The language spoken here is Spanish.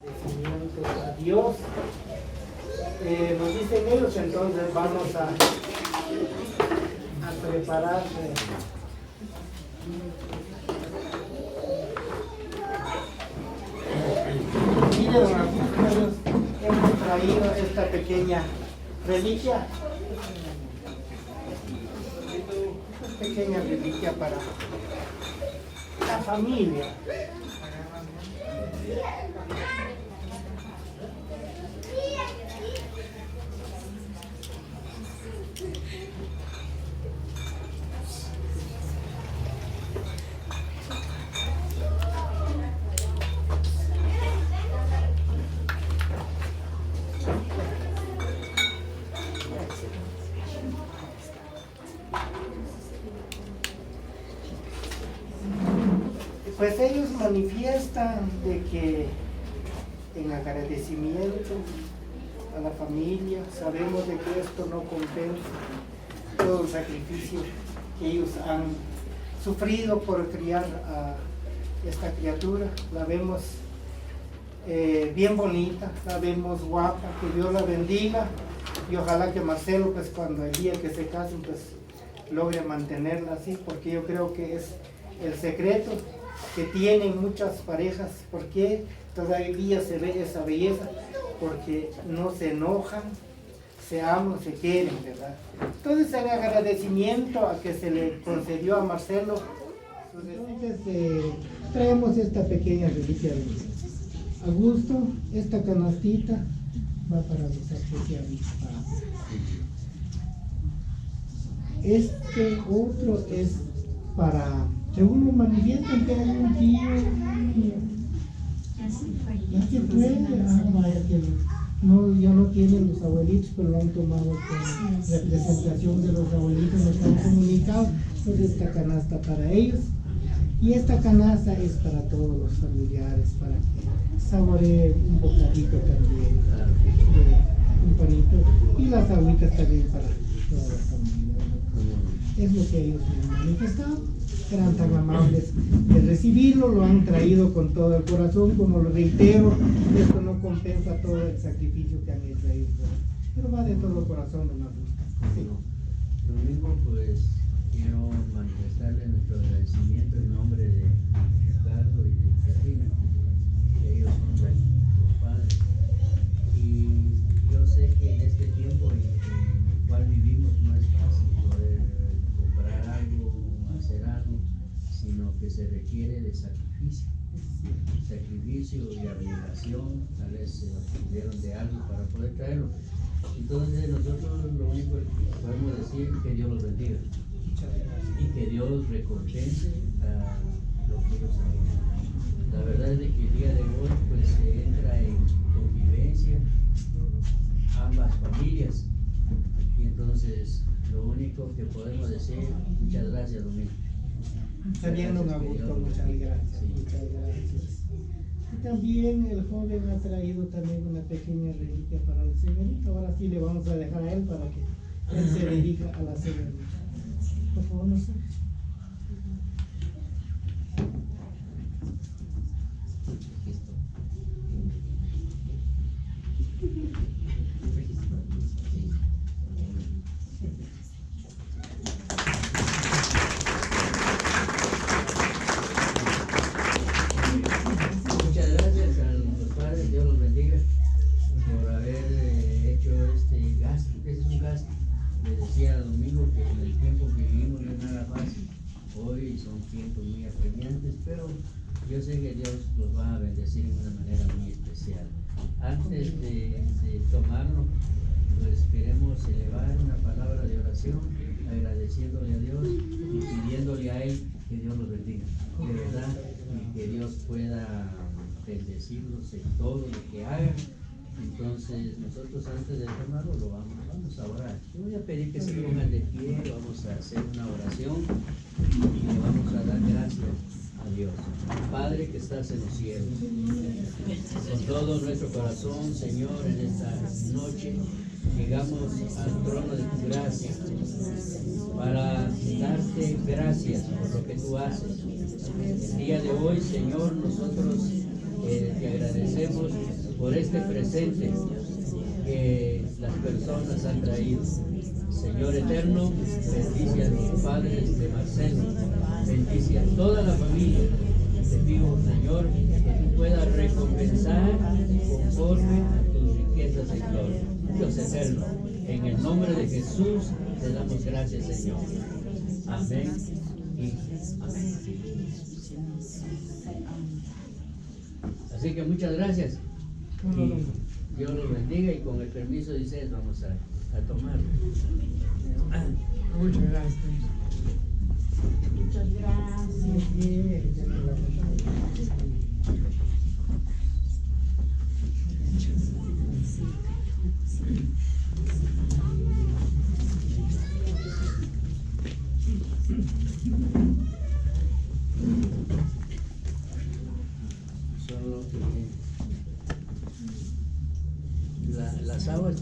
A Dios. Nos dicen ellos, entonces vamos a preparar. Miren, hermanos, hemos traído esta pequeña reliquia. Esta pequeña reliquia para la familia. Pues ellos manifiestan de que en agradecimiento a la familia, sabemos de que esto no compensa todo el sacrificio que ellos han sufrido por criar a esta criatura. La vemos bien bonita, la vemos guapa, que Dios la bendiga y ojalá que Marcelo, pues cuando el día que se casen, pues logre mantenerla así, porque yo creo que es el secreto que tienen muchas parejas, porque todavía se ve esa belleza, porque no se enojan, se aman, se quieren, ¿verdad? Entonces, en agradecimiento a que se le concedió a Marcelo, entonces traemos esta pequeña reliquia a gusto. Esta canastita va para los especialistas. Este otro es para, según nos manifiestan, que hay un tío, ya se fue, vaya que no, ya no tienen los abuelitos, pero lo han tomado con representación de los abuelitos, nos han comunicado. Entonces esta canasta para ellos, y esta canasta es para todos los familiares, para que saboreen un bocadito también, un panito, y las agüitas también para toda la familia. Es lo que ellos me han manifestado, eran tan amables de recibirlo, lo han traído con todo el corazón, como lo reitero, esto no compensa todo el sacrificio que han hecho ellos, pero va de todo corazón, hermano. Sí. Lo mismo, pues quiero manifestarle nuestro agradecimiento en nombre de Ricardo y de Cristina, que ellos son nuestros padres, y yo sé que en este tiempo en el cual vivimos no es fácil poder comprar algo, hacer algo, sino que se requiere de sacrificio y abnegación. Tal vez se obtuvieron de algo para poder traerlo. Entonces nosotros lo único que podemos decir es que Dios los bendiga y que Dios recompense a lo que ellos han hecho. La verdad es de que el día de hoy pues se entra en convivencia ambas familias, y entonces lo único que podemos decir, muchas gracias, Domingo. También nos ha gustado, muchas gracias, Sí. muchas gracias. Y también el joven ha traído también una pequeña reliquia para la señorita. Ahora sí le vamos a dejar a él para que él se dirija a la señorita. Por favor, no sé. Muchas gracias a los padres, Dios los bendiga por haber hecho este gasto, que es un gasto. Les decía a Domingo que en el tiempo que vivimos no es nada fácil. Hoy son tiempos muy apremiantes, pero yo sé que Dios los va a bendecir de una manera muy especial. Antes de tomarlo, pues queremos elevar una palabra de oración, agradeciéndole a Dios y pidiéndole a Él que Dios los bendiga, de verdad, y que Dios pueda bendecirlos en todo lo que hagan. Entonces nosotros antes de tomarlo lo vamos a orar. Yo voy a pedir que se pongan de pie, vamos a hacer una oración y le vamos a dar gracias a Dios. Padre que estás en los cielos, con todo nuestro corazón, Señor, en esta noche llegamos al trono de tu gracia para darte gracias por lo que tú haces. El día de hoy, Señor, nosotros te agradecemos por este presente que las personas han traído. Señor eterno, bendice a los padres de Marcelo, bendice a toda la familia. Te pido, Señor, que tú puedas recompensar conforme a tus riquezas en gloria. Dios eterno, en el nombre de Jesús te damos gracias, Señor. Amén y amén. Así que muchas gracias. Y Dios los bendiga, y con el permiso de ustedes vamos a tomarlo. Muchas gracias. Muchas gracias. Solo las aguas.